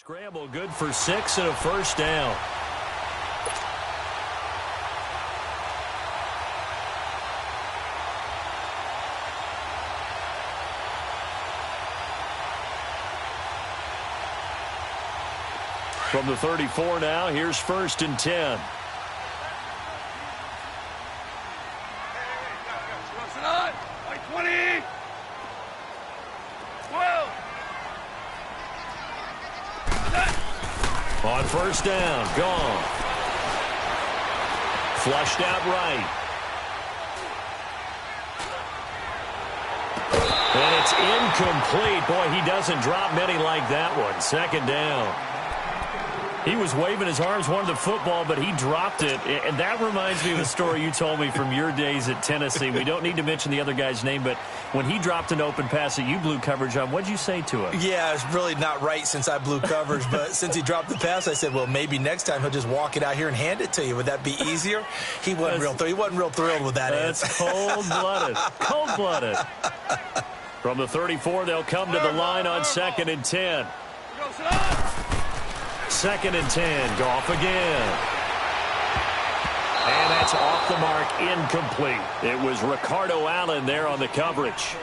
Scramble good for 6 and a first down. From the 34 now, here's 1st and 10. On 1st down, gone. Flushed out right. And it's incomplete. Boy, he doesn't drop many like that one. 2nd down. He was waving his arms, wanted the football, but he dropped it. And that reminds me of a story you told me from your days at Tennessee. We don't need to mention the other guy's name, but when he dropped an open pass that you blew coverage on, what'd you say to him? Yeah, it's really not right since I blew coverage, but since he dropped the pass, I said, well, maybe next time he'll just walk it out here and hand it to you. Would that be easier? He wasn't real thrilled with that answer. That's cold-blooded. Cold-blooded. From the 34, they'll come to the line on 2nd and 10. 2nd and 10. Goff again. And that's off the mark, incomplete. It was Ricardo Allen there on the coverage.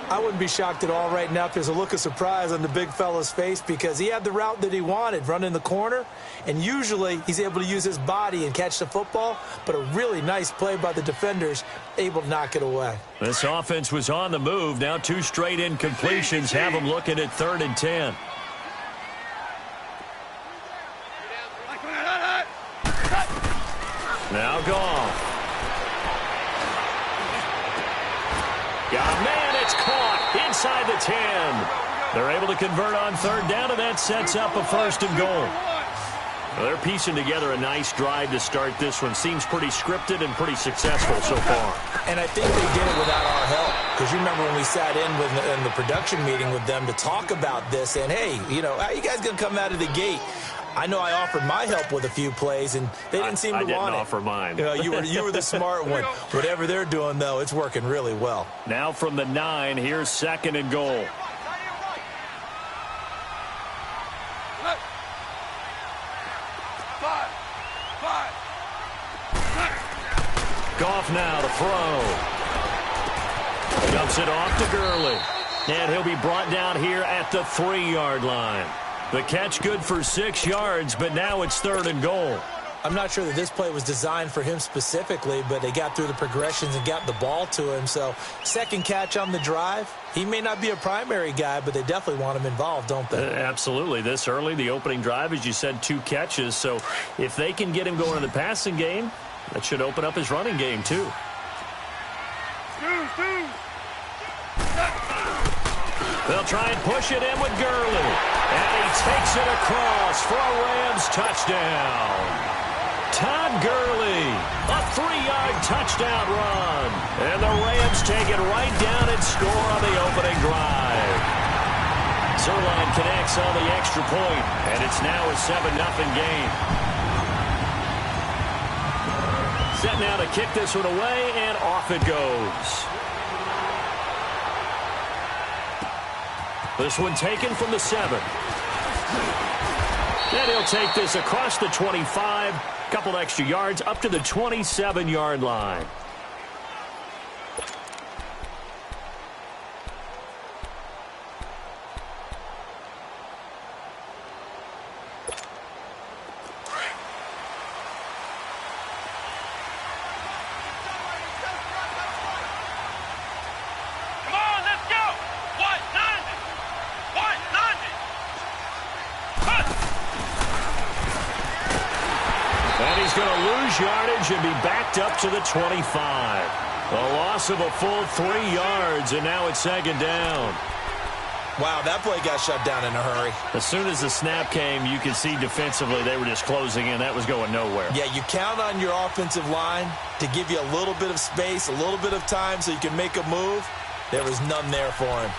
I wouldn't be shocked at all right now if there's a look of surprise on the big fella's face because he had the route that he wanted, running the corner, and usually he's able to use his body and catch the football, but a really nice play by the defenders, able to knock it away. This offense was on the move. Now 2 straight incompletions have them looking at 3rd and 10. Now Goff. Man, it's caught inside the 10. They're able to convert on 3rd down, and that sets up a 1st and goal. Well, they're piecing together a nice drive to start this one. Seems pretty scripted and pretty successful so far. And I think they did it without our help. Because you remember when we sat in the production meeting with them to talk about this, and, hey, you know, how you guys going to come out of the gate? I know I offered my help with a few plays, and they didn't seem to want it. I didn't offer mine. You were the smart one. Whatever they're doing, though, it's working really well. Now from the 9, here's 2nd and goal. Goff now to throw. Dumps it off to Gurley. And he'll be brought down here at the 3-yard line. The catch good for 6 yards, but now it's 3rd and goal. I'm not sure that this play was designed for him specifically, but they got through the progressions and got the ball to him. So 2nd catch on the drive. He may not be a primary guy, but they definitely want him involved, don't they? Absolutely. This early, the opening drive, as you said, 2 catches. So if they can get him going in the passing game, that should open up his running game, too. They'll try and push it in with Gurley. And he takes it across for a Rams touchdown. Todd Gurley, a 3-yard touchdown run. And the Rams take it right down and score on the opening drive. Zerline connects on the extra point, and it's now a 7-0 game. Set now to kick this one away, and off it goes. This one taken from the 7. And he'll take this across the 25. Couple extra yards up to the 27-yard line. Yardage and be backed up to the 25. A loss of a full 3 yards, and now it's 2nd down. Wow, that play got shut down in a hurry. As soon as the snap came, you could see defensively they were just closing in. That was going nowhere. Yeah, you count on your offensive line to give you a little bit of space, a little bit of time so you can make a move. There was none there for him.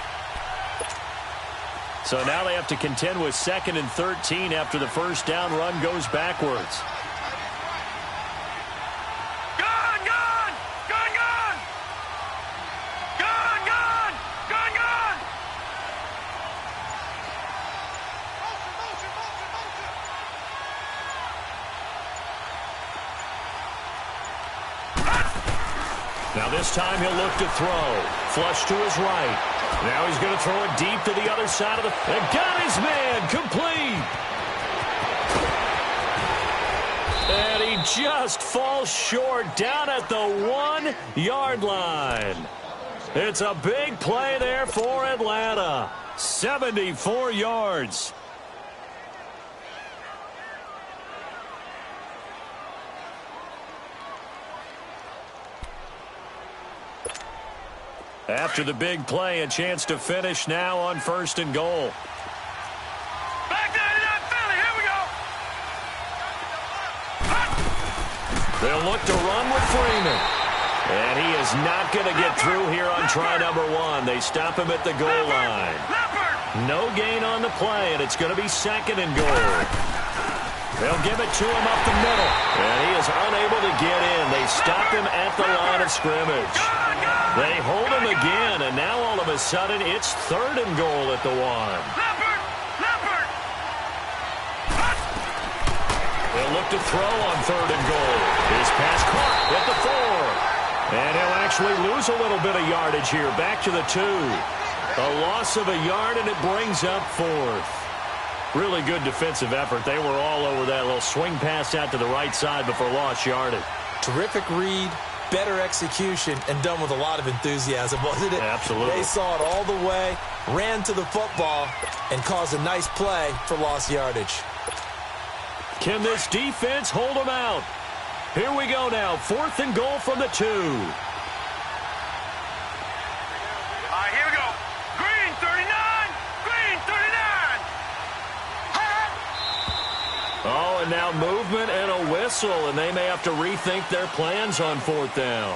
So now they have to contend with 2nd and 13 after the first down run goes backwards. Now this time he'll look to throw. Flush to his right. Now he's going to throw it deep to the other side of the... And got his man. Complete. And he just falls short down at the 1-yard line. It's a big play there for Atlanta. 74 yards. After the big play, a chance to finish now on 1st and goal. Back to Philly. Here we go. They'll look to run with Freeman. And he is not going to get through here on try number 1. They stop him at the goal line. No gain on the play, and it's going to be 2nd and goal. They'll give it to him up the middle. And he is unable to get in. They stop him at the line of scrimmage. They hold him again, and now all of a sudden it's 3rd and goal at the 1. They'll look to throw on 3rd and goal. His pass caught at the 4. And he'll actually lose a little bit of yardage here. Back to the 2. A loss of a yard, and it brings up 4th. Really good defensive effort. They were all over that little swing pass out to the right side before lost yardage. Terrific read, better execution, and done with a lot of enthusiasm, wasn't it? Absolutely. They saw it all the way, ran to the football, and caused a nice play for lost yardage. Can this defense hold them out? Here we go now. 4th and goal from the 2. All right, here we go. Green 39. Green 39. Oh, and now movement and a whistle, and they may have to rethink their plans on 4th down.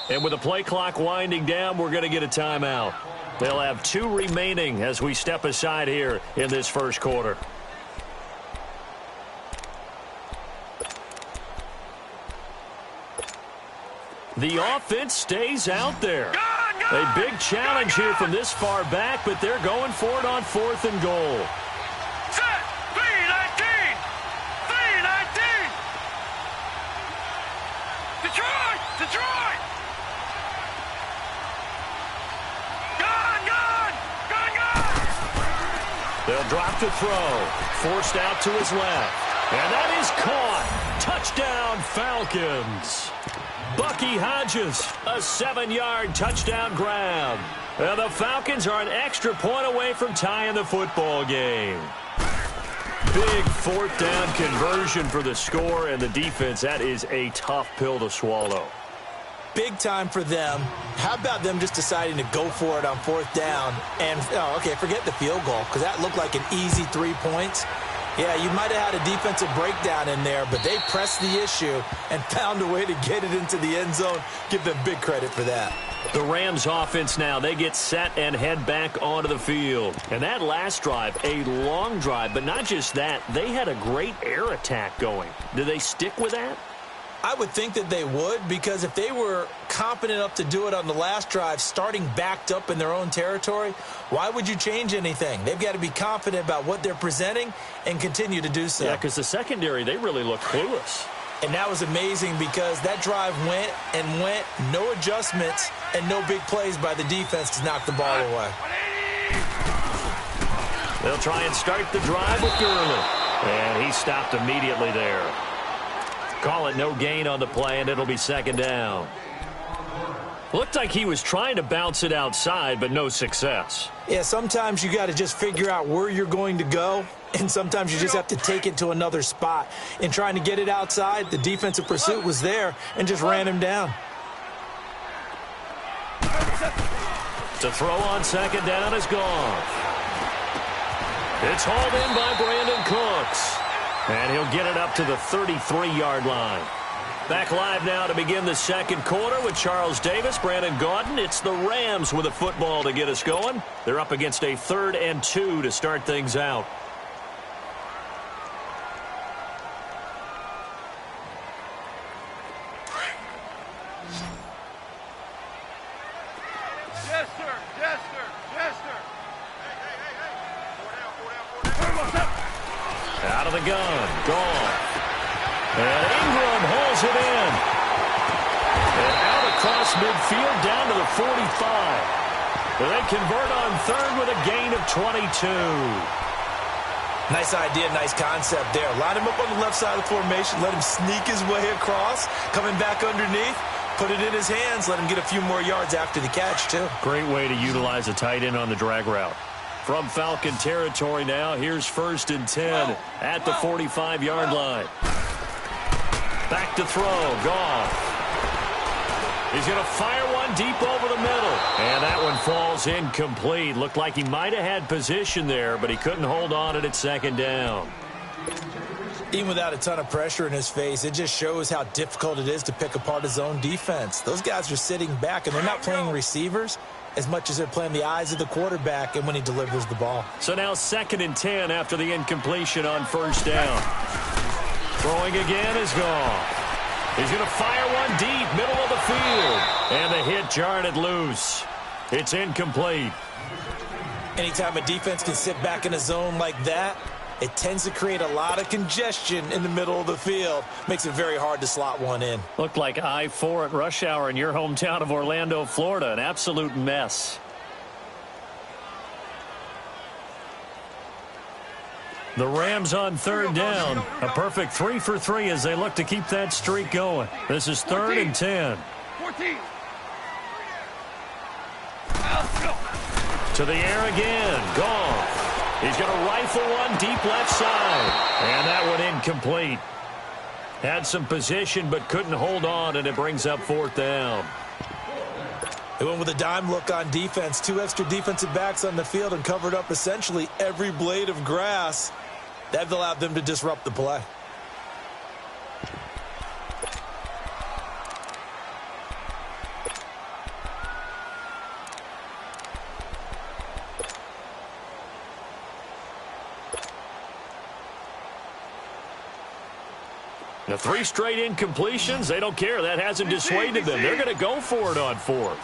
And with the play clock winding down, we're going to get a timeout. They'll have 2 remaining as we step aside here in this first quarter. The offense stays out there. A big challenge here from this far back, but they're going for it on 4th and goal. Set. 3-19. 3-19. Detroit. Detroit. They'll drop to throw. Forced out to his left. And that is caught. Touchdown, Falcons. Bucky Hodges, a 7-yard touchdown grab. And the Falcons are an extra point away from tying the football game. Big 4th down conversion for the score, and the defense, that is a tough pill to swallow. Big time for them. How about them just deciding to go for it on 4th down? And, okay, forget the field goal, because that looked like an easy 3 points. Yeah, you might have had a defensive breakdown in there, but they pressed the issue and found a way to get it into the end zone. Give them big credit for that. The Rams offense now, they get set and head back onto the field. And that last drive, a long drive, but not just that, they had a great air attack going. Do they stick with that? I would think that they would, because if they were confident enough to do it on the last drive, starting backed up in their own territory, why would you change anything? They've got to be confident about what they're presenting and continue to do so. Yeah, because the secondary, they really look clueless. And that was amazing because that drive went and went, no adjustments and no big plays by the defense to knock the ball away. They'll try and start the drive with Gurley. And he stopped immediately there. Call it no gain on the play, and it'll be 2nd down. Looked like he was trying to bounce it outside, but no success. Yeah, sometimes you got to just figure out where you're going to go, and sometimes you just have to take it to another spot. In trying to get it outside, the defensive pursuit was there and just ran him down. To throw on 2nd down is gone. It's hauled in by Brandon Cooks. And he'll get it up to the 33-yard line. Back live now to begin the second quarter with Charles Davis, Brandon Gaudin. It's the Rams with a football to get us going. They're up against a 3rd and 2 to start things out. Yes, sir. Yes, sir. Yes, sir. Hey. Out of the gun. Gone. And Ingram holds it in. And out across midfield down to the 45. They convert on 3rd with a gain of 22. Nice idea, nice concept there. Line him up on the left side of the formation. Let him sneak his way across. Coming back underneath. Put it in his hands. Let him get a few more yards after the catch, too. Great way to utilize a tight end on the drag route. From Falcon territory now, here's 1st and 10 at the 45-yard line. Back to throw. Goff. He's going to fire one deep over the middle. And that one falls incomplete. Looked like he might have had position there, but he couldn't hold on it at 2nd down. Even without a ton of pressure in his face, it just shows how difficult it is to pick apart his own defense. Those guys are sitting back, and they're not playing receivers as much as they're playing the eyes of the quarterback and when he delivers the ball. So now 2nd and 10 after the incompletion on 1st down. Throwing again is Goff. He's going to fire one deep, middle of the field. And the hit jarred it loose. It's incomplete. Anytime a defense can sit back in a zone like that, it tends to create a lot of congestion in the middle of the field. Makes it very hard to slot one in. Looked like I-4 at rush hour in your hometown of Orlando, Florida. An absolute mess. The Rams on 3rd down. A perfect 3 for 3 as they look to keep that streak going. This is 3rd and 10. 14. To the air again. Goff. He's going to rifle one deep left side. And that one incomplete. Had some position but couldn't hold on, and it brings up 4th down. They went with a dime look on defense. 2 extra defensive backs on the field and covered up essentially every blade of grass. That allowed them to disrupt the play. The 3 straight incompletions, they don't care. That hasn't dissuaded them. They're going to go for it on 4th.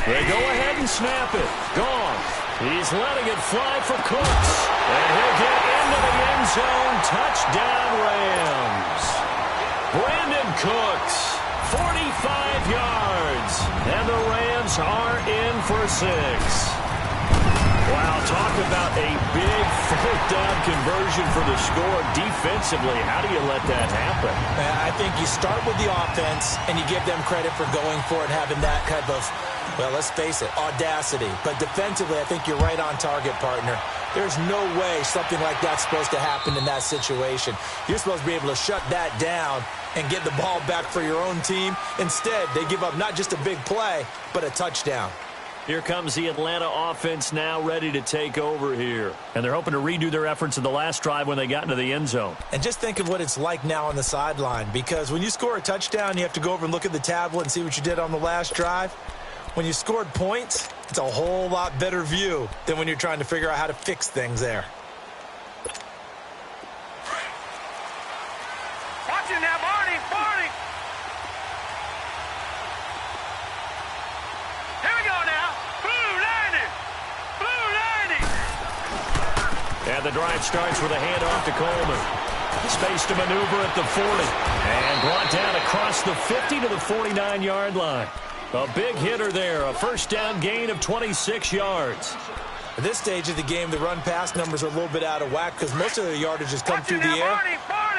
They go ahead and snap it. Goff. He's letting it fly for Cooks. And he'll get into the end zone. Touchdown, Rams. Brandon Cooks, 45 yards. And the Rams are in for 6. Wow, talk about a big 4th down conversion for the score. Defensively, how do you let that happen? I think you start with the offense, and you give them credit for going for it, having that kind of, well, let's face it, audacity. But defensively, I think you're right on target, partner. There's no way something like that's supposed to happen in that situation. You're supposed to be able to shut that down and get the ball back for your own team. Instead, they give up not just a big play, but a touchdown. Here comes the Atlanta offense now ready to take over here. And they're hoping to redo their efforts in the last drive when they got into the end zone. And just think of what it's like now on the sideline, because when you score a touchdown, you have to go over and look at the tablet and see what you did on the last drive. When you scored points, it's a whole lot better view than when you're trying to figure out how to fix things there. Watch it now, Barney. Barney. Here we go now. And the drive starts with a handoff to Coleman. Space to maneuver at the 40. And brought down across the 50 to the 49-yard line. A big hitter there. A 1st down gain of 26 yards. At this stage of the game, the run-pass numbers are a little bit out of whack because most of their yardage has come through the air.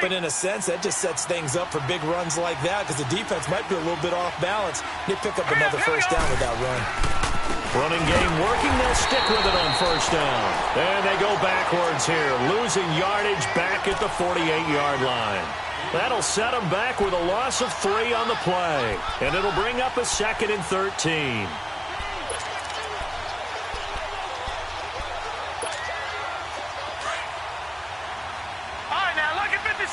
But in a sense, that just sets things up for big runs like that because the defense might be a little bit off balance. They pick up another 1st down with that run. Running game working. They'll stick with it on 1st down. And they go backwards here, losing yardage back at the 48-yard line. That'll set them back with a loss of 3 on the play. And it'll bring up a 2nd and 13. All right, now look at 57.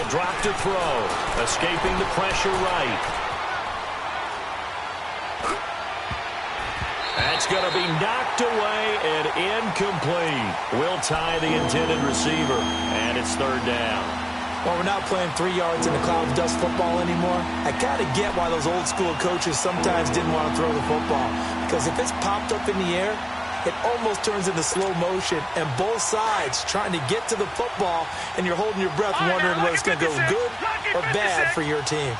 He'll drop to throw, escaping the pressure right. That's going to be knocked away and incomplete. Will tie the intended receiver, and it's third down. Well, we're not playing 3 yards in a cloud of dust football anymore. I kind of get why those old school coaches sometimes didn't want to throw the football. Because if it's popped up in the air, it almost turns into slow motion. And both sides trying to get to the football, and you're holding your breath wondering whether it's going to go good or bad for your team.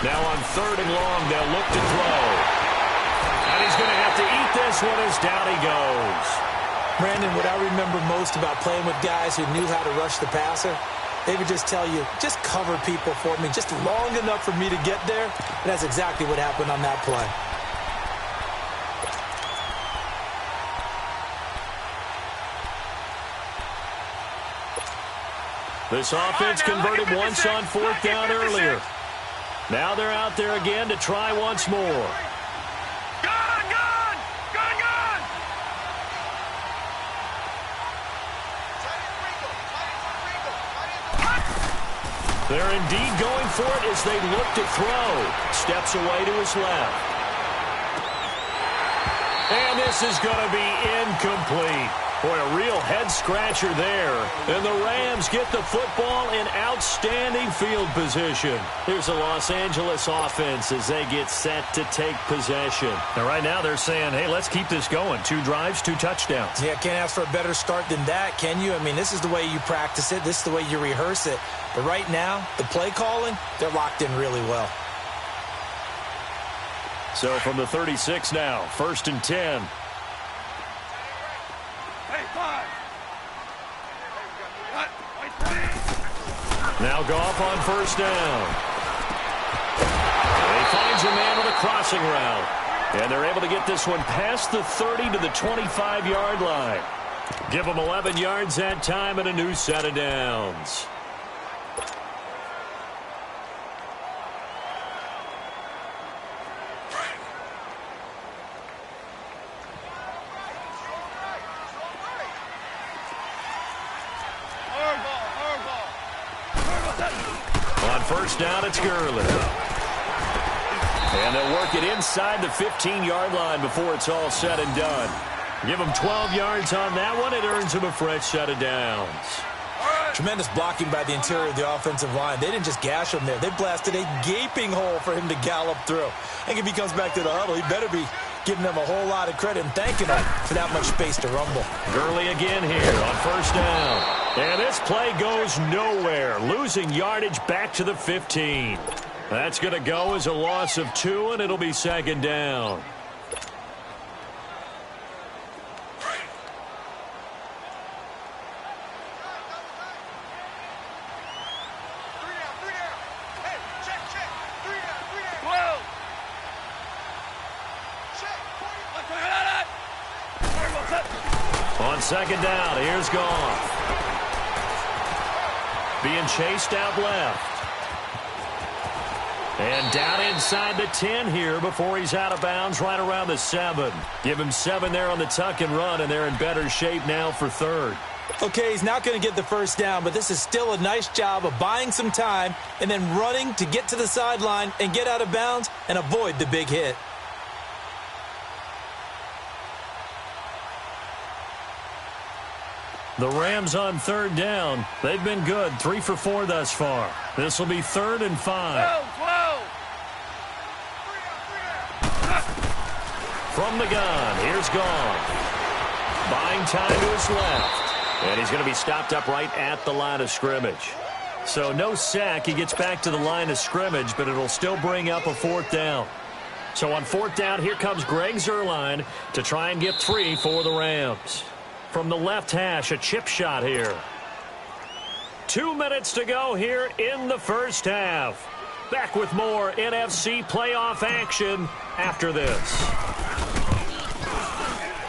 Now on third and long, they'll look to throw. And he's going to have to eat this one as down he goes. Brandon, what I remember most about playing with guys who knew how to rush the passer, they would just tell you, just cover people for me, just long enough for me to get there. And that's exactly what happened on that play. This offense converted once on fourth down earlier. Now they're out there again to try once more. Gone! They're indeed going for it as they look to throw. Steps away to his left. And this is going to be incomplete. Boy, a real head-scratcher there. And the Rams get the football in outstanding field position. Here's the Los Angeles offense as they get set to take possession. And right now they're saying, hey, let's keep this going. 2 drives, 2 touchdowns. Yeah, can't ask for a better start than that, can you? I mean, this is the way you practice it. This is the way you rehearse it. But right now, the play calling, they're locked in really well. So from the 36 now, 1st and 10. Now Goff on first down. And he finds a man with a crossing route. And they're able to get this one past the 30 to the 25-yard line. Give them 11 yards that time and a new set of downs. First down, it's Gurley. And they'll work it inside the 15-yard line before it's all said and done. Give them 12 yards on that one. It earns them a fresh set of downs. Tremendous blocking by the interior of the offensive line. They didn't just gash him there. They blasted a gaping hole for him to gallop through. I think if he comes back to the huddle, he better be giving them a whole lot of credit and thanking them for that much space to rumble. Gurley again here on first down. And this play goes nowhere, losing yardage back to the 15. That's going to go as a loss of 2, and it'll be second down. On second down, here's Goff. Being chased out left. And down inside the 10 here before he's out of bounds right around the 7. Give him 7 there on the tuck and run, and they're in better shape now for third. Okay, he's not going to get the first down, but this is still a nice job of buying some time and then running to get to the sideline and get out of bounds and avoid the big hit. The Rams on third down. They've been good, 3 for 4 thus far. This will be 3rd and 5. From the gun, here's Goff. Buying time to his left. And he's going to be stopped up right at the line of scrimmage. So no sack. He gets back to the line of scrimmage, but it'll still bring up a 4th down. So on 4th down, here comes Greg Zuerlein to try and get 3 for the Rams. From the left hash, a chip shot here. 2 minutes to go here in the first half. Back with more NFC playoff action after this.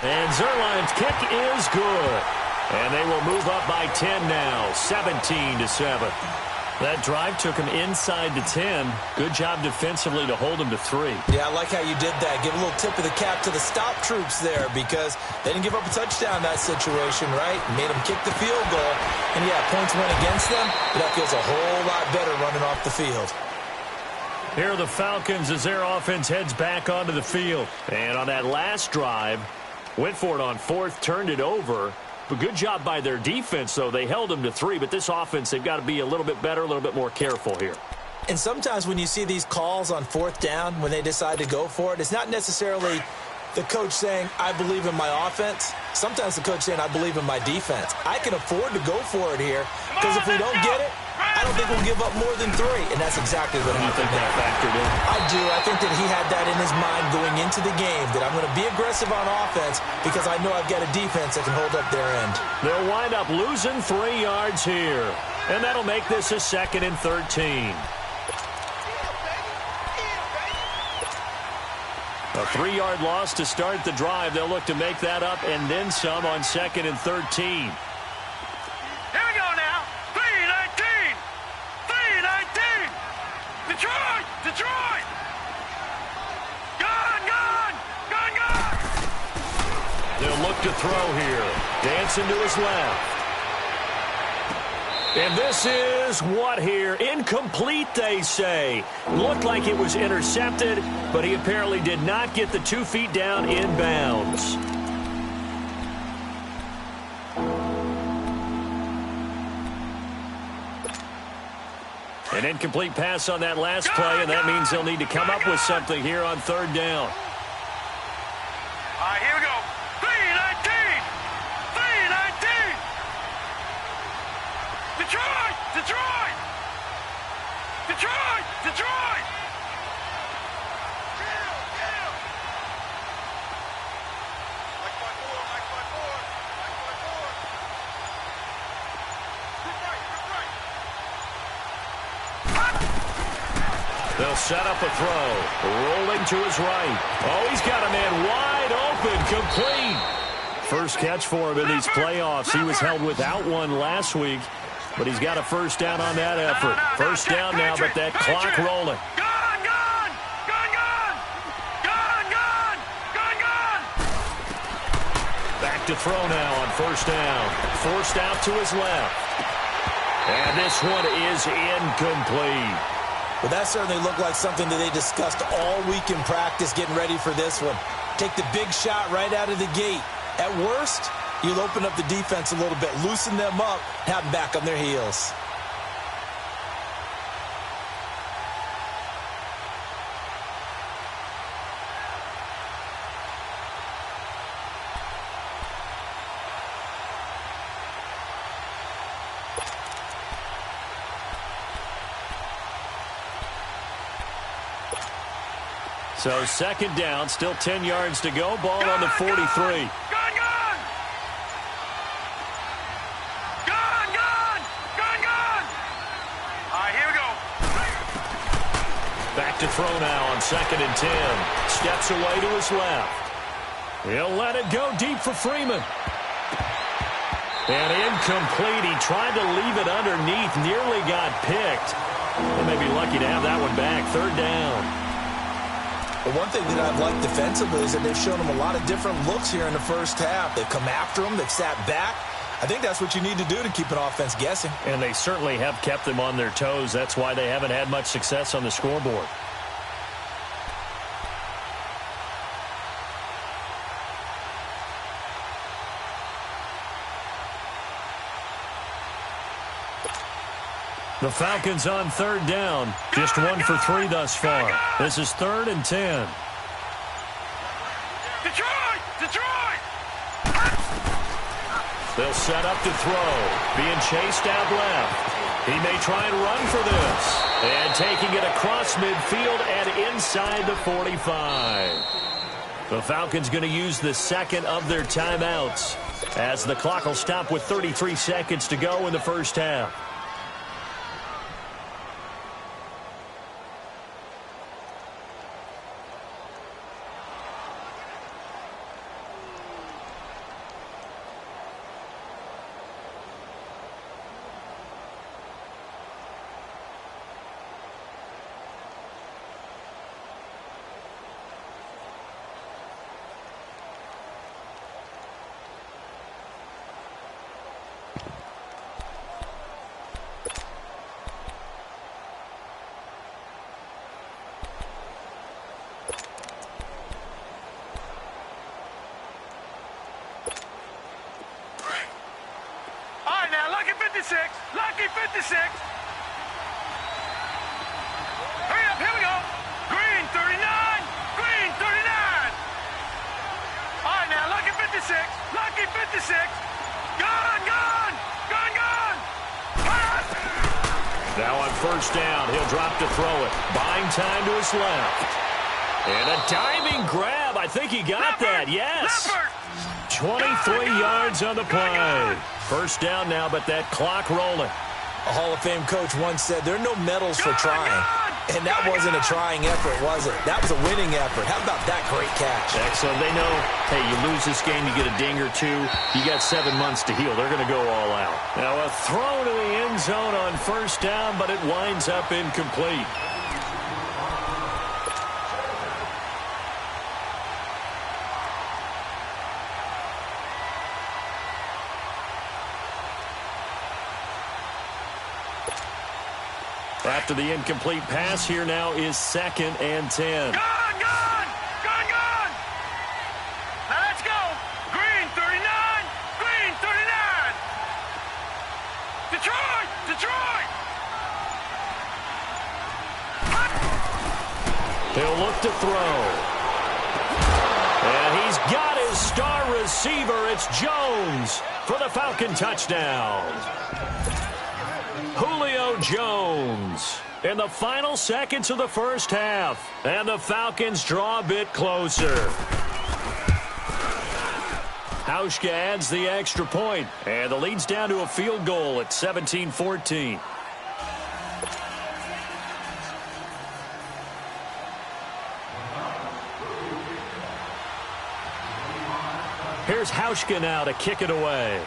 And Zuerlein's kick is good. And they will move up by 10 now, 17-7. That drive took him inside the 10. Good job defensively to hold him to 3. Yeah, I like how you did that. Give a little tip of the cap to the stop troops there because they didn't give up a touchdown in that situation, right? Made them kick the field goal. And, yeah, points went against them, but that feels a whole lot better running off the field. Here are the Falcons as their offense heads back onto the field. And on that last drive, went for it on 4th, turned it over. But good job by their defense, though. They held them to 3, but this offense, they've got to be a little bit better, a little bit more careful here. And sometimes when you see these calls on 4th down, when they decide to go for it, it's not necessarily the coach saying, I believe in my offense. Sometimes the coach saying, I believe in my defense. I can afford to go for it here because if we don't get it, I don't think we'll give up more than 3, and that's exactly what happened. You think that factored in? I do. I think that he had that in his mind going into the game, that I'm going to be aggressive on offense because I know I've got a defense that can hold up their end. They'll wind up losing 3 yards here, and that'll make this a 2nd and 13. A 3-yard loss to start the drive. They'll look to make that up and then some on 2nd and 13. Detroit! Gone, gone! Gone, gone! They'll look to throw here. Dancing to his left. And this is what here? Incomplete, they say. Looked like it was intercepted, but he apparently did not get the 2 feet down in bounds. An incomplete pass on that last play, and that means they'll need to come up with something here on 3rd down. All right, here we go. 3-19! 3-19! Detroit! Detroit! Detroit! Detroit! They'll set up a throw. Rolling to his right. Oh, he's got a man wide open. Complete. First catch for him in these playoffs. He was held without one last week, but he's got a first down on that effort. First down now, but that clock rolling. Gone, gone! Gone, gone! Gone, gone! Gone, gone! Back to throw now on first down. Forced out to his left. And this one is incomplete. Well, that certainly looked like something that they discussed all week in practice getting ready for this one. Take the big shot right out of the gate. At worst, you'll open up the defense a little bit, loosen them up, have them back on their heels. So 2nd down, still 10 yards to go. Ball on the 43. Gone, gone! Gone, gone! Gone, gone! All right, here we go. Back to throw now on 2nd and 10. Steps away to his left. He'll let it go deep for Freeman. And incomplete. He tried to leave it underneath. Nearly got picked. They may be lucky to have that one back. 3rd down. But one thing that I've liked defensively is that they've shown them a lot of different looks here in the first half. They've come after them. They've sat back. I think that's what you need to do to keep an offense guessing. And they certainly have kept them on their toes. That's why they haven't had much success on the scoreboard. The Falcons on 3rd down. Just 1 for 3 thus far. This is 3rd and 10. Detroit! Detroit! They'll set up to throw. Being chased out left. He may try and run for this. And taking it across midfield and inside the 45. The Falcons going to use the 2nd of their timeouts as the clock will stop with 33 seconds to go in the first half. 56. Lucky 56. Hurry up, here we go. Green 39. Green 39. All right, now, lucky 56. Lucky 56. Gone, gone. Gone, gone. Pass. Now on first down, he'll drop to throw it. Buying time to his left. And a diving grab. I think he got that. Yes. 23 yards on the play. First down now, but that clock rolling. A Hall of Fame coach once said there are no medals for trying. And that wasn't a trying effort, was it? That was a winning effort. How about that great catch? Excellent. They know, hey, you lose this game, you get a ding or two. You got 7 months to heal. They're going to go all out. Now a throw to the end zone on first down, but it winds up incomplete. After the incomplete pass, here now is 2nd and 10. Gone, gone, gone, gone. Now let's go. Green 39, green 39. Detroit, Detroit. He'll look to throw. And he's got his star receiver. It's Jones for the Falcon touchdown. Julio Jones in the final seconds of the first half. And the Falcons draw a bit closer. Hauschka adds the extra point. And the lead's down to a field goal at 17-14. Here's Hauschka now to kick it away.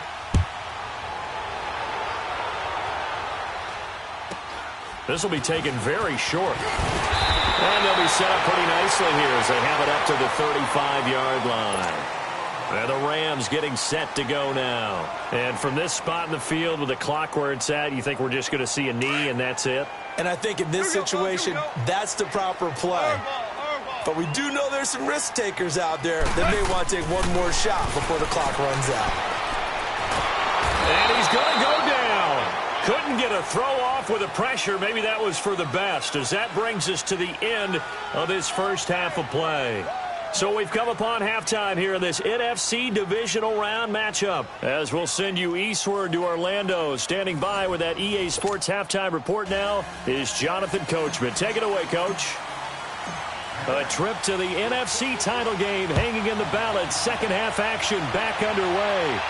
This will be taken very short. And they'll be set up pretty nicely here as they have it up to the 35-yard line. And the Rams getting set to go now. And from this spot in the field with the clock where it's at, you think we're just going to see a knee and that's it? And I think in this situation, that's the proper play. But we do know there's some risk takers out there that may want to take one more shot before the clock runs out. And he's going to go down. Couldn't get a throw off with the pressure. Maybe that was for the best, as that brings us to the end of this first half of play. So we've come upon halftime here in this NFC divisional round matchup, as we'll send you eastward to Orlando. Standing by with that EA Sports halftime report now is Jonathan Coachman. Take it away, Coach. A trip to the NFC title game hanging in the balance. Second half action back underway.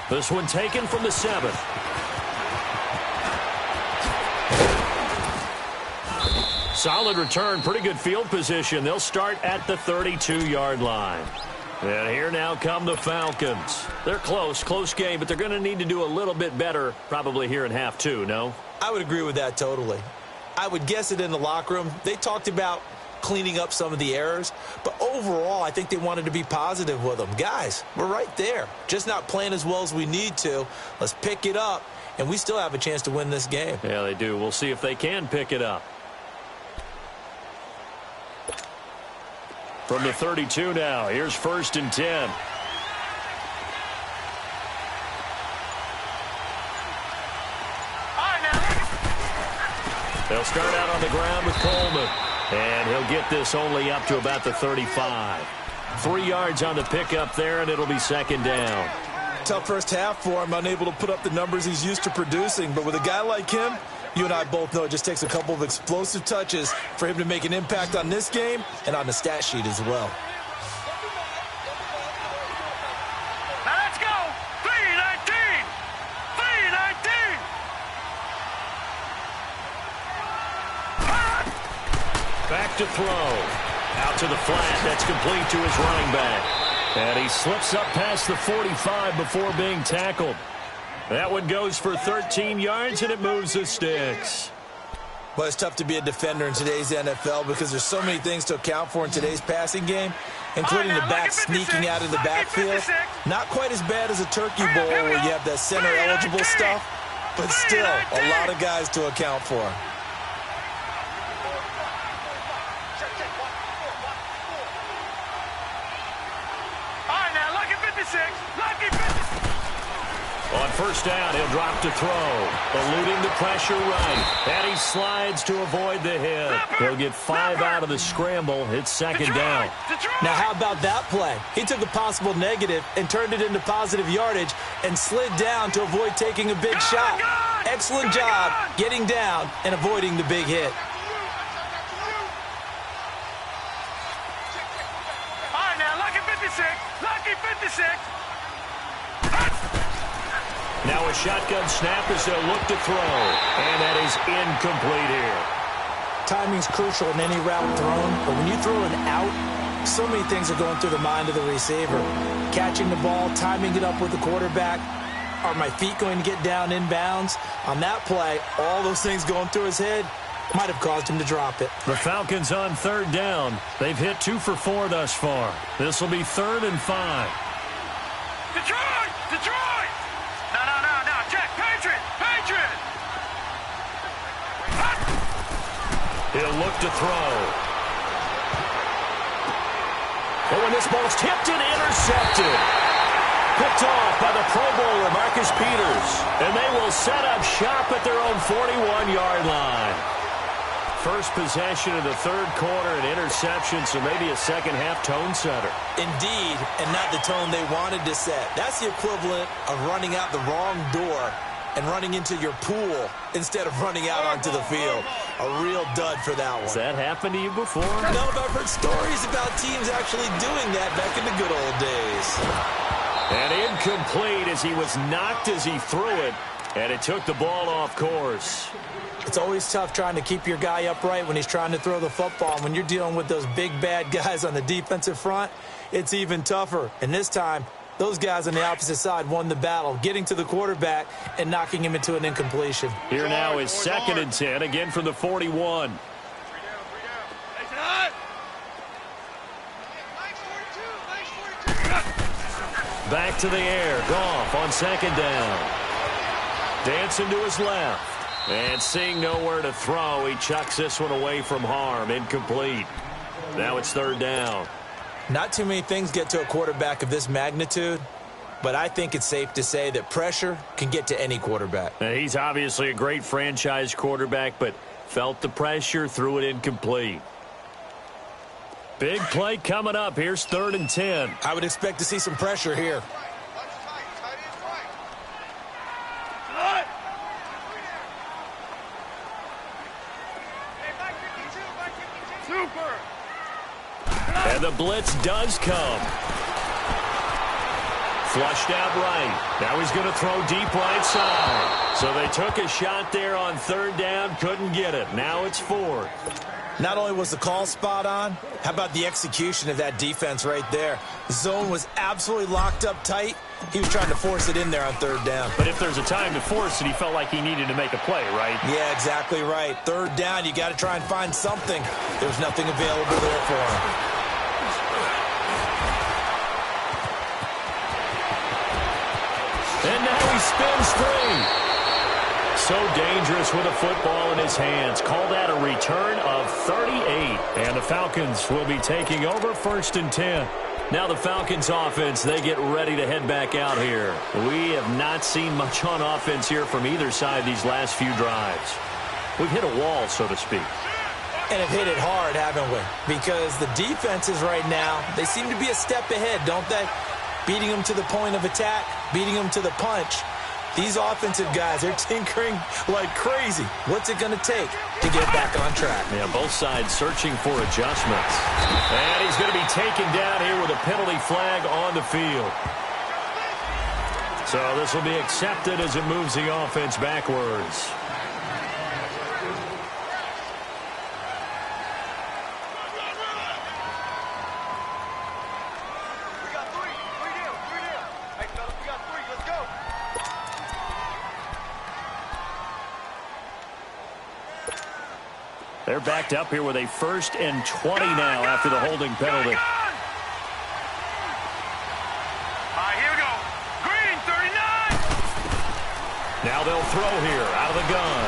This one taken from the 7th. Solid return, pretty good field position. They'll start at the 32-yard line. And here now come the Falcons. They're close game, but they're going to need to do a little bit better probably here in half 2, no? I would agree with that totally. I would guess it in the locker room. They talked about cleaning up some of the errors, but overall, I think they wanted to be positive with them. Guys, we're right there. Just not playing as well as we need to. Let's pick it up, and we still have a chance to win this game. Yeah, they do. We'll see if they can pick it up. From the 32 now, here's 1st and 10. They'll start out on the ground with Coleman. And he'll get this only up to about the 35. 3 yards on the pickup there, and it'll be 2nd down. Tough first half for him, unable to put up the numbers he's used to producing. But with a guy like him, you and I both know it just takes a couple of explosive touches for him to make an impact on this game and on the stat sheet as well. Now let's go. 319. 319. Back to throw. Out to the flat. That's complete to his running back. And he slips up past the 45 before being tackled. That one goes for 13 yards, and it moves the sticks. Well, it's tough to be a defender in today's NFL because there's so many things to account for in today's passing game, including the back sneaking out of the backfield. Not quite as bad as a turkey bowl where you have that center-eligible stuff, but still a lot of guys to account for. On first down, he'll drop to throw. Eluding the pressure right. And he slides to avoid the hit. He'll get 5 out of the scramble. It's second down. Now, how about that play? He took a possible negative and turned it into positive yardage and slid down to avoid taking a big shot. Excellent job getting down and avoiding the big hit. All right, now, lucky 56. Lucky 56. Now a shotgun snap as they'll look to throw. And that is incomplete here. Timing's crucial in any route thrown, but when you throw an out, so many things are going through the mind of the receiver. Catching the ball, timing it up with the quarterback. Are my feet going to get down inbounds? On that play, all those things going through his head might have caused him to drop it. The Falcons on third down. They've hit 2 for 4 thus far. This will be 3rd and 5. Detroit! Detroit! No. Check. Patriot! He'll look to throw. Oh, and this ball's tipped and intercepted. Picked off by the Pro Bowler, Marcus Peters. And they will set up shop at their own 41-yard line. First possession of the third quarter, an interception, so maybe a second-half tone setter. Indeed, and not the tone they wanted to set. That's the equivalent of running out the wrong door and running into your pool instead of running out onto the field. A real dud for that one. Has that happened to you before? No, but I've heard stories about teams actually doing that back in the good old days. And incomplete as he was knocked as he threw it, and it took the ball off course. It's always tough trying to keep your guy upright when he's trying to throw the football. And when you're dealing with those big, bad guys on the defensive front, it's even tougher. And this time, those guys on the opposite side won the battle, getting to the quarterback and knocking him into an incompletion. Here now is 2nd and 10, again from the 41. Back to the air. Goff on 2nd down. Dancing to his left. And seeing nowhere to throw, he chucks this one away from harm. Incomplete. Now it's 3rd down. Not too many things get to a quarterback of this magnitude, but I think it's safe to say that pressure can get to any quarterback. Now, he's obviously a great franchise quarterback, but felt the pressure, threw it incomplete. Big play coming up. Here's 3rd and 10. I would expect to see some pressure here. And the blitz does come. Flushed out right. Now he's going to throw deep right side. So they took a shot there on 3rd down, couldn't get it. Now it's 4th. Not only was the call spot on, how about the execution of that defense right there? The zone was absolutely locked up tight. He was trying to force it in there on 3rd down. But if there's a time to force it, he felt like he needed to make a play, right? Yeah, exactly right. 3rd down, you got to try and find something. There's nothing available there for him. And now he spins free. So dangerous with a football in his hands. Call that a return of 38. And the Falcons will be taking over 1st and 10. Now the Falcons offense, they get ready to head back out here. We have not seen much on offense here from either side these last few drives. We've hit a wall, so to speak. And have hit it hard, haven't we? Because the defenses right now, they seem to be a step ahead, don't they? Beating them to the point of attack, beating them to the punch. These offensive guys, they're tinkering like crazy. What's it going to take to get back on track? Yeah, both sides searching for adjustments. And he's going to be taken down here with a penalty flag on the field. So this will be accepted as it moves the offense backwards. They're backed up here with a 1st and 20 now after the holding penalty. All right, here we go. Green, 39. Now they'll throw here out of the gun.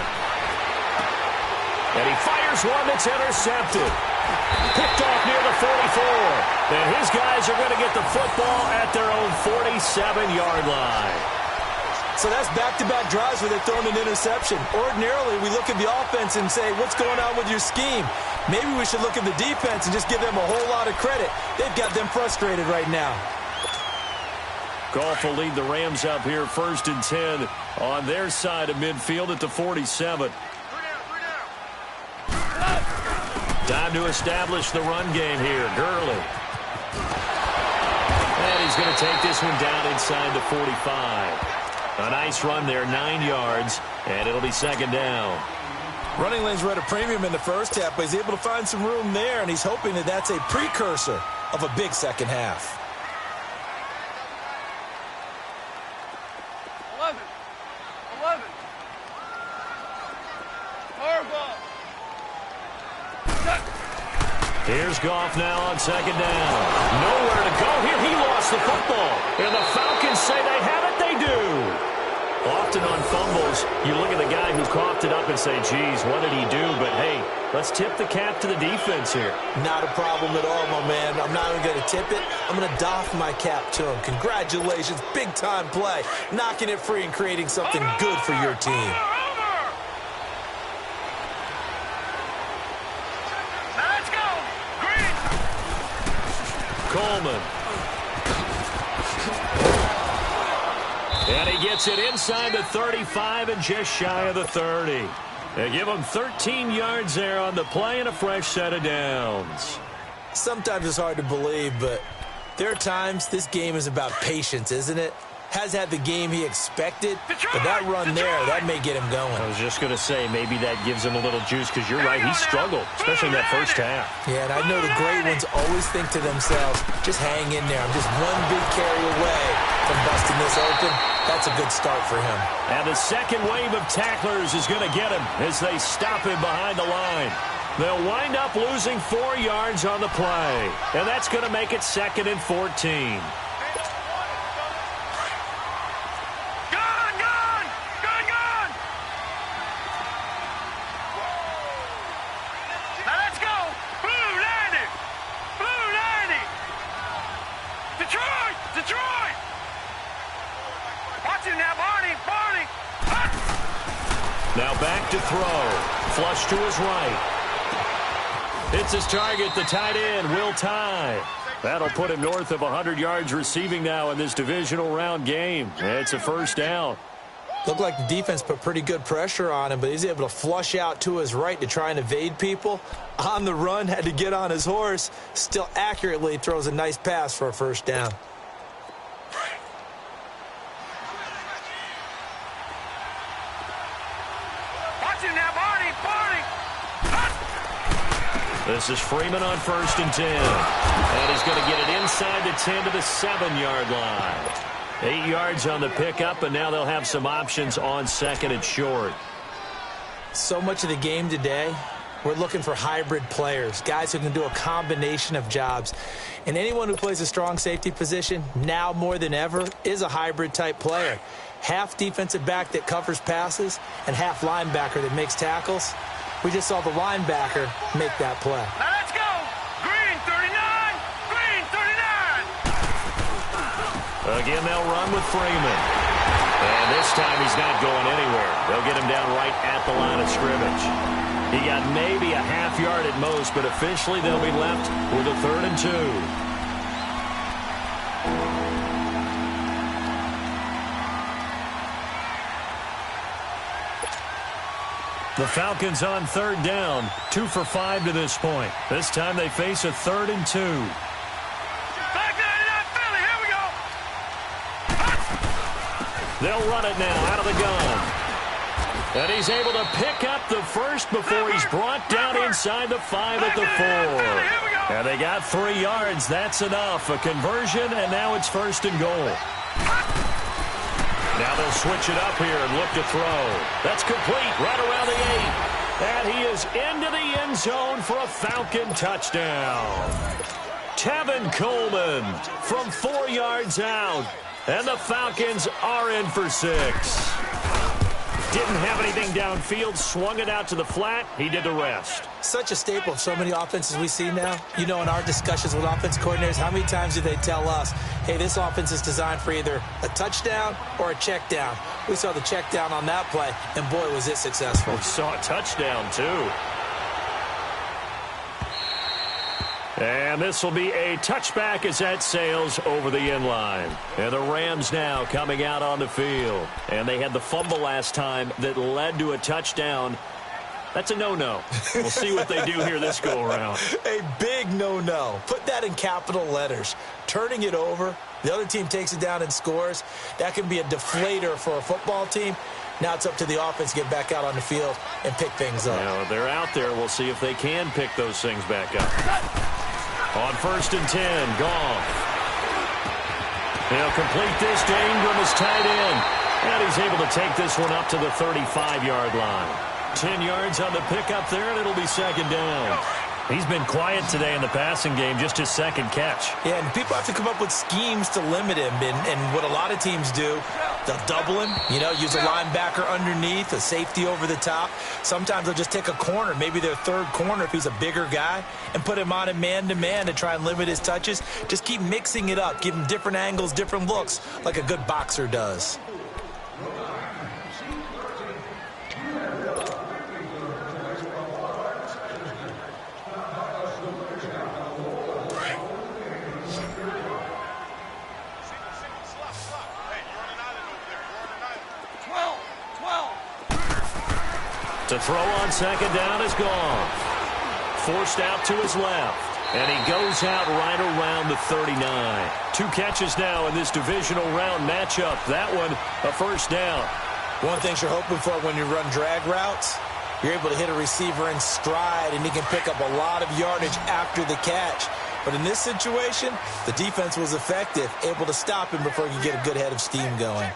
And he fires one that's intercepted. Picked off near the 44. And his guys are going to get the football at their own 47-yard line. So that's back-to-back drives where they're throwing an interception. Ordinarily, we look at the offense and say, what's going on with your scheme? Maybe we should look at the defense and just give them a whole lot of credit. They've got them frustrated right now. Goff will lead the Rams up here 1st and 10 on their side of midfield at the 47. Time to establish the run game here. Gurley. And he's going to take this one down inside the 45. A nice run there, 9 yards, and it'll be 2nd down. Running lanes were at a premium in the first half, but he's able to find some room there, and he's hoping that that's a precursor of a big second half. 11. Fire ball. Here's Goff now on 2nd down. Nowhere to go here. He lost the football. And the Falcons say they have it. They do. Often on fumbles, you look at the guy who coughed it up and say, geez, what did he do? But, hey, let's tip the cap to the defense here. Not a problem at all, my man. I'm not even going to tip it. I'm going to doff my cap to him. Congratulations. Big-time play. Knocking it free and creating something good for your team. Let's go. Green. Coleman. And he gets it inside the 35 and just shy of the 30. They give him 13 yards there on the play and a fresh set of downs. Sometimes it's hard to believe, but there are times this game is about patience, isn't it? Has had the game he expected, but that run there, that may get him going. I was just going to say, maybe that gives him a little juice, because you're right, he struggled, especially in that first half. Yeah, and I know the great ones always think to themselves, just hang in there. I'm just one big carry away from busting this open. That's a good start for him. And the second wave of tacklers is going to get him as they stop him behind the line. They'll wind up losing 4 yards on the play, and that's going to make it 2nd and 14. Detroit! Watch it now, Barney! Now back to throw. Flush to his right. Hits his target, the tight end, Will Tye. That'll put him north of 100 yards receiving now in this divisional round game. It's a 1st down. Looked like the defense put pretty good pressure on him, but he's able to flush out to his right to try and evade people. On the run, had to get on his horse. Still accurately throws a nice pass for a 1st down. This is Freeman on 1st and 10. And he's going to get it inside the 10 to the 7-yard line. 8 yards on the pickup, and now they'll have some options on 2nd and short. So much of the game today, we're looking for hybrid players, guys who can do a combination of jobs. And anyone who plays a strong safety position, now more than ever, is a hybrid-type player. Half defensive back that covers passes and half linebacker that makes tackles. We just saw the linebacker make that play. Now let's go! Green 39! Green 39! Again, they'll run with Freeman. And this time he's not going anywhere. They'll get him down right at the line of scrimmage. He got maybe a half yard at most, but officially they'll be left with a 3rd and 2. The Falcons on 3rd down, 2 for 5 to this point. This time they face a 3rd and 2. Back 99 Philly, here we go! They'll run it now out of the gun. And he's able to pick up the first before he's brought down inside the 5 at the 4. And they got 3 yards. That's enough. A conversion, and now it's 1st and goal. Now they'll switch it up here and look to throw. That's complete right around the 8. And he is into the end zone for a Falcon touchdown. Tevin Coleman from 4 yards out. And the Falcons are in for 6. Didn't have anything downfield, swung it out to the flat. He did the rest. Such a staple of so many offenses we see now. You know, in our discussions with offense coordinators, how many times do they tell us, hey, this offense is designed for either a touchdown or a check down. We saw the check down on that play, and boy, was it successful. We saw a touchdown, too. And this will be a touchback as that sails over the end line. And the Rams now coming out on the field. And they had the fumble last time that led to a touchdown. That's a no-no. We'll see what they do here this go-around. A big no-no. Put that in capital letters. Turning it over, the other team takes it down and scores. That can be a deflator for a football team. Now it's up to the offense to get back out on the field and pick things up. Now, they're out there. We'll see if they can pick those things back up. On 1st and 10, Goff. He'll complete this to Ingram as tight end. And he's able to take this one up to the 35-yard line. 10 yards on the pickup there, and it'll be 2nd down. He's been quiet today in the passing game, just his 2nd catch. Yeah, and people have to come up with schemes to limit him. And what a lot of teams do, they'll double him, you know, use a linebacker underneath, a safety over the top. Sometimes they'll just take a corner, maybe their 3rd corner if he's a bigger guy, and put him on a man-to-man to try and limit his touches. Just keep mixing it up, give him different angles, different looks, like a good boxer does. To throw on 2nd down is gone. Forced out to his left. And he goes out right around the 39. 2 catches now in this divisional round matchup. That one, a 1st down. One of the things you're hoping for when you run drag routes, you're able to hit a receiver in stride, and he can pick up a lot of yardage after the catch. But in this situation, the defense was effective, able to stop him before he could get a good head of steam going.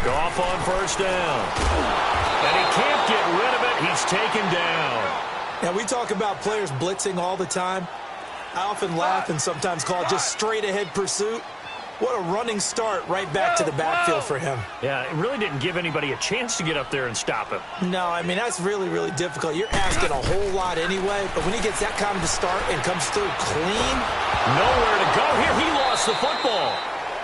Goff on 1st down. And he can't get rid of it. He's taken down. Now, we talk about players blitzing all the time. I often laugh and sometimes call it just straight-ahead pursuit. What a running start right back to the backfield for him. Yeah, it really didn't give anybody a chance to get up there and stop him. No, I mean, that's really, really difficult. You're asking a whole lot anyway, but when he gets that kind of a start and comes through clean. Nowhere to go here. He lost the football.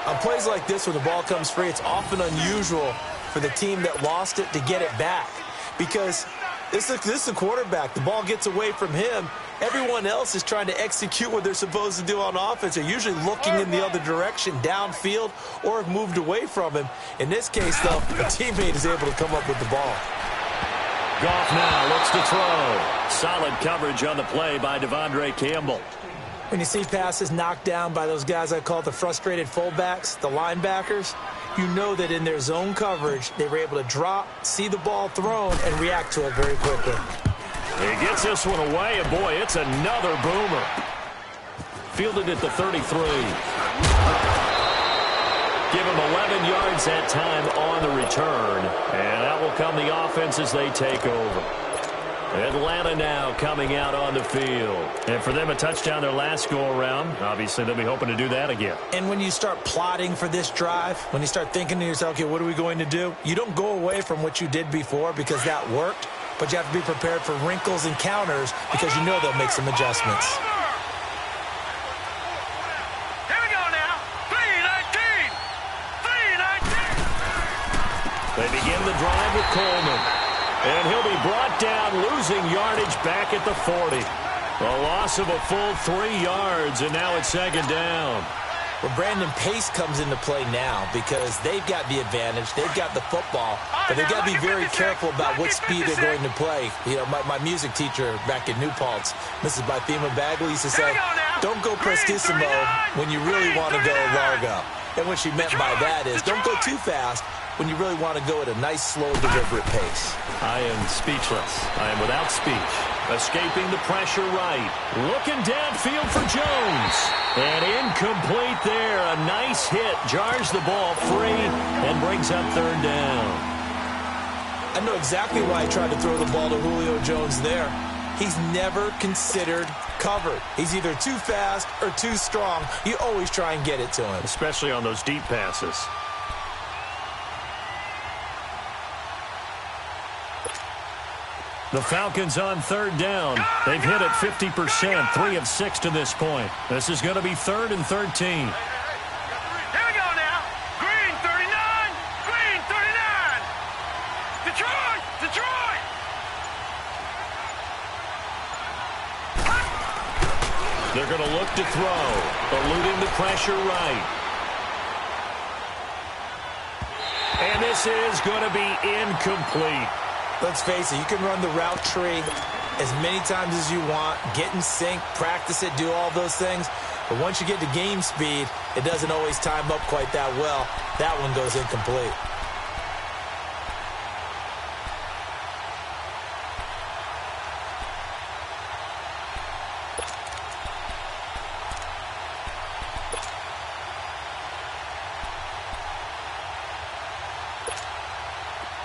On plays like this, when the ball comes free, it's often unusual for the team that lost it to get it back. Because this is a quarterback. The ball gets away from him. Everyone else is trying to execute what they're supposed to do on offense. They're usually looking in the other direction, downfield, or have moved away from him. In this case, though, a teammate is able to come up with the ball. Goff now looks to throw. Solid coverage on the play by Devondre Campbell. When you see passes knocked down by those guys I call the frustrated fullbacks, the linebackers, you know that in their zone coverage, they were able to drop, see the ball thrown, and react to it very quickly. He gets this one away, and boy, it's another boomer. Fielded at the 33. Give him 11 yards that time on the return, and that will come the offense as they take over. Atlanta now coming out on the field. And for them, a touchdown their last go-around. Obviously, they'll be hoping to do that again. And when you start plotting for this drive, when you start thinking to yourself, okay, what are we going to do? You don't go away from what you did before because that worked, but you have to be prepared for wrinkles and counters because you know they'll make some adjustments. Here we go now. 3-19. 3-19. They begin the drive with Coleman. And he'll be brought down, losing yardage back at the 40. A loss of a full 3 yards, and now it's 2nd down. Well, Brandon, pace comes into play now because they've got the advantage. They've got the football, but they've got to be very careful about what speed they're going to play. You know, my music teacher back in New Paltz, Mrs. Bythema Bagley, used to say, don't go prestissimo when you really want to go largo. And what she meant by that is don't go too fast when you really want to go at a nice, slow, deliberate pace. I am speechless. I am without speech. Escaping the pressure right. Looking downfield for Jones. And incomplete there. A nice hit. Jars the ball free and brings up 3rd down. I know exactly why he tried to throw the ball to Julio Jones there. he's never considered covered. He's either too fast or too strong. You always try and get it to him. Especially on those deep passes. The Falcons on third down. They've hit it 50%, 3 of 6 to this point. This is going to be 3rd and 13. They're going to look to throw, eluding the pressure right. And this is going to be incomplete. Let's face it, you can run the route tree as many times as you want, get in sync, practice it, do all those things. But once you get to game speed, it doesn't always time up quite that well. That one goes incomplete.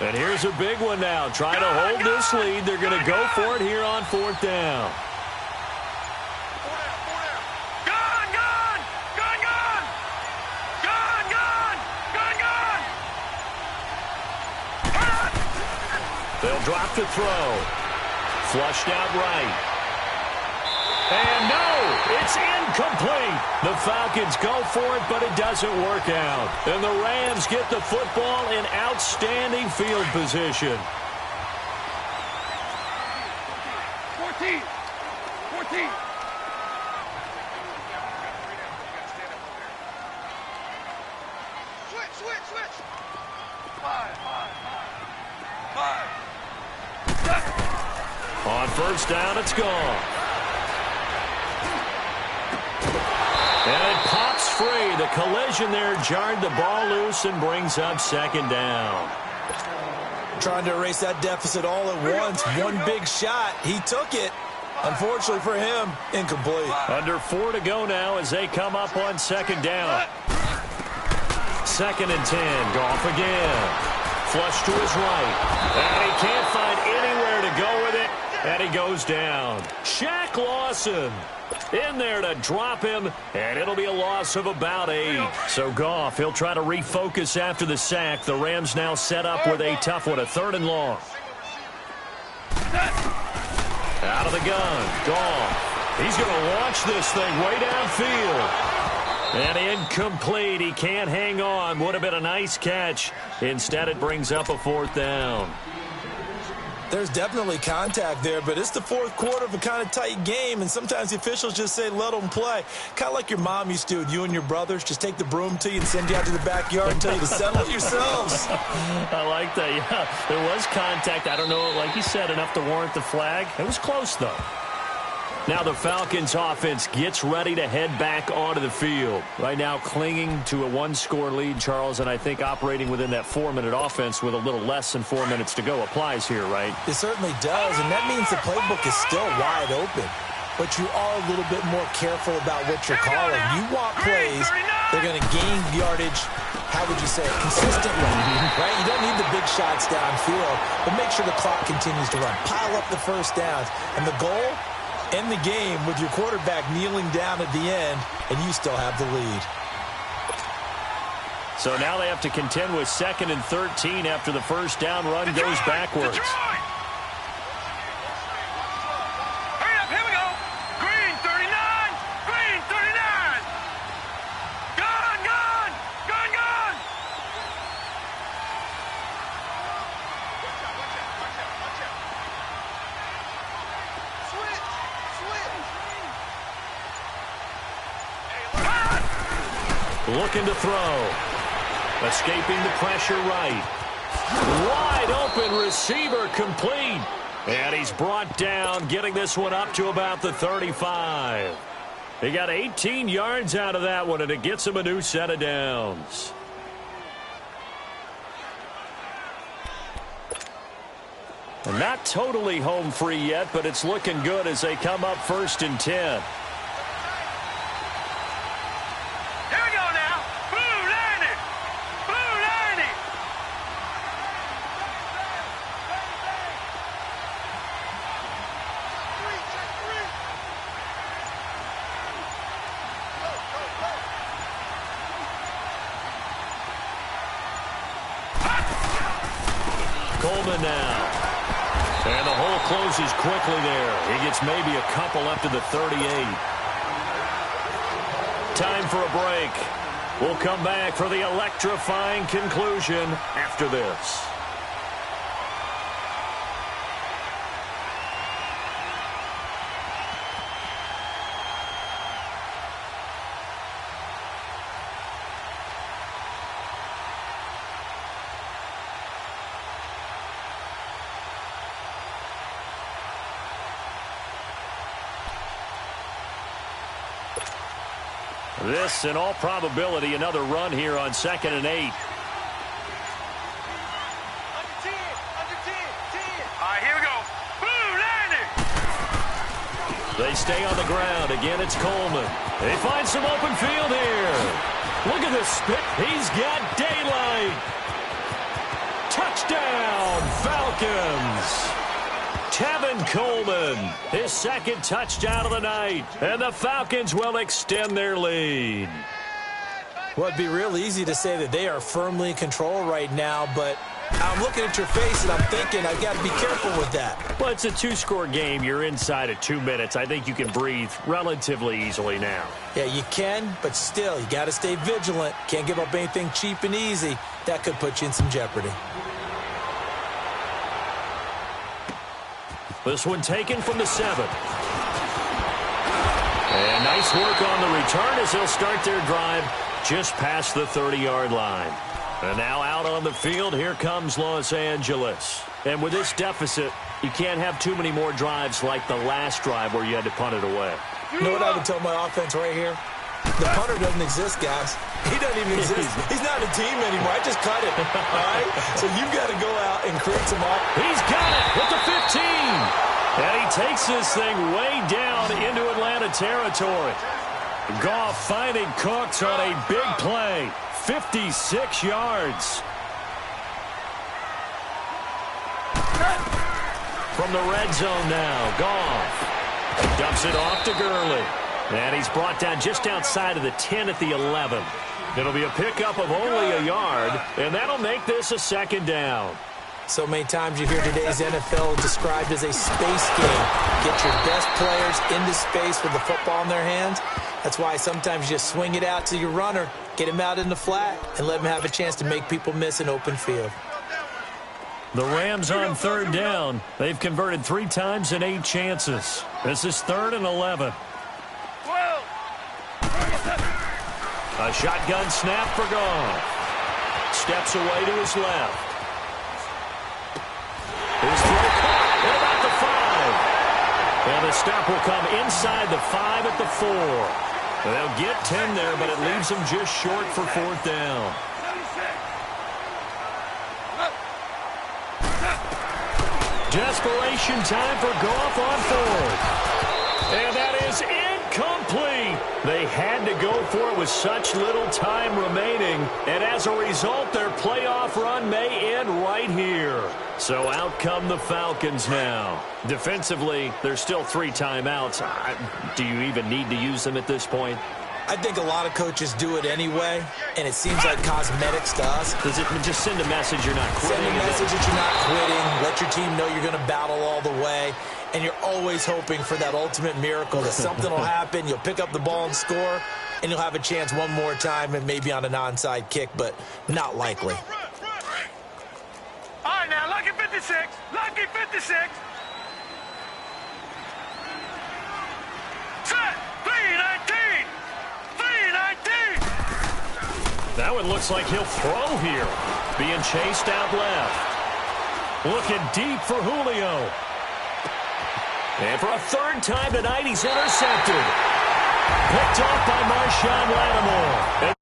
And here's a big one now. Trying to hold this lead. They're going to go for it here on 4th down. They'll drop to throw. Flushed out right. And no, it's incomplete. The Falcons go for it, but it doesn't work out. And the Rams get the football in outstanding field position. 14. Switch. 5. On 1st down, it's gone. And it pops free. The collision there jarred the ball loose and brings up 2nd down. Trying to erase that deficit all at once. One big shot. He took it. Unfortunately for him, incomplete. Under 4 to go now as they come up on 2nd down. 2nd and 10. Goff again. Flush to his right. And he can't find anywhere to go with it. And he goes down. Shaq Lawson in there to drop him, and it'll be a loss of about 8. So Goff, he'll try to refocus after the sack. The Rams now set up with a tough one, a 3rd and long. Out of the gun, Goff. He's going to launch this thing way downfield. And incomplete. He can't hang on. Would have been a nice catch. Instead, it brings up a 4th down. There's definitely contact there, but it's the 4th quarter of a kind of tight game, and sometimes the officials just say, let them play. Kind of like your mom used to, you and your brothers, just take the broom to you and send you out to the backyard and tell you to settle it yourselves. I like that, yeah. There was contact. I don't know, like you said, enough to warrant the flag. It was close, though. Now the Falcons offense gets ready to head back onto the field. Right now clinging to a 1-score lead, Charles, and I think operating within that 4-minute offense with a little less than 4 minutes to go applies here, right? It certainly does, and that means the playbook is still wide open. But you are a little bit more careful about what you're calling. You want plays, they're going to gain yardage, how would you say it, consistently, right? You don't need the big shots downfield, but make sure the clock continues to run. Pile up the first downs, and the goal, end the game with your quarterback kneeling down at the end, and you still have the lead. So now they have to contend with 2nd and 13 after the first down run goes backwards. Hurry up, here we go. Green 39. Green 39. Gun. Looking to throw. Escaping the pressure right. Wide open receiver complete. And he's brought down, getting this one up to about the 35. He got 18 yards out of that one, and it gets him a new set of downs. And not totally home free yet, but it's looking good as they come up 1st and 10. Coleman now. And the hole closes quickly there. He gets maybe a couple up to the 38. Time for a break. We'll come back for the electrifying conclusion after this. This, in all probability, another run here on 2nd and 8. Under 10, All right, here we go. Boom, landing. They stay on the ground. Again, it's Coleman. They find some open field here. Look at this spit. He's got daylight. Touchdown, Falcons. Tevin Coleman, his second touchdown of the night. And the Falcons will extend their lead. Well, it'd be real easy to say that they are firmly in control right now, but I'm looking at your face and I'm thinking I've got to be careful with that. Well, it's a two-score game. You're inside of 2 minutes. I think you can breathe relatively easily now. Yeah, you can, but still, you got to stay vigilant. Can't give up anything cheap and easy. That could put you in some jeopardy. This one taken from the 7. And nice work on the return as they'll start their drive just past the 30-yard line. And now out on the field, here comes Los Angeles. And with this deficit, you can't have too many more drives like the last drive where you had to punt it away. You know what I would tell my offense right here? The punter doesn't exist, guys. He doesn't even exist. He's not a team anymore. I just cut it. All right? So you've got to go out and create some offense. He's got it with the 15. And he takes this thing way down into Atlanta territory. Goff finding Cooks on a big play. 56 yards. From the red zone now, Goff dumps it off to Gurley. And he's brought down just outside of the 10 at the 11. It'll be a pickup of only a yard, and that'll make this a 2nd down. So many times you hear today's NFL described as a space game. Get your best players into space with the football in their hands. That's why sometimes you just swing it out to your runner, get him out in the flat, and let him have a chance to make people miss an open field. The Rams on 3rd down. They've converted 3 times in 8 chances. This is 3rd and 11. A shotgun snap for Goff. Steps away to his left. His throw caught at about the 5. And the stop will come inside the 5 at the 4. They'll get 10 there, but it leaves them just short for 4th down. Desperation time for Goff on 4th. And that is incomplete. They had to go for it with such little time remaining. And as a result, their playoff run may end right here. So out come the Falcons now. Defensively, there's still 3 timeouts. Do you even need to use them at this point? I think a lot of coaches do it anyway, and it seems like cosmetics to us. Does it just send a message you're not quitting? Send a message that you're not quitting. Let your team know you're going to battle all the way. And you're always hoping for that ultimate miracle that something will happen. You'll pick up the ball and score, and you'll have a chance one more time and maybe on an onside kick, but not likely. All right, now, lucky 56. Lucky 56. Set. 319. 319. That one looks like he'll throw here. Being chased out left. Looking deep for Julio. And for a 3rd time tonight, he's intercepted. Picked off by Marshawn Lattimore. And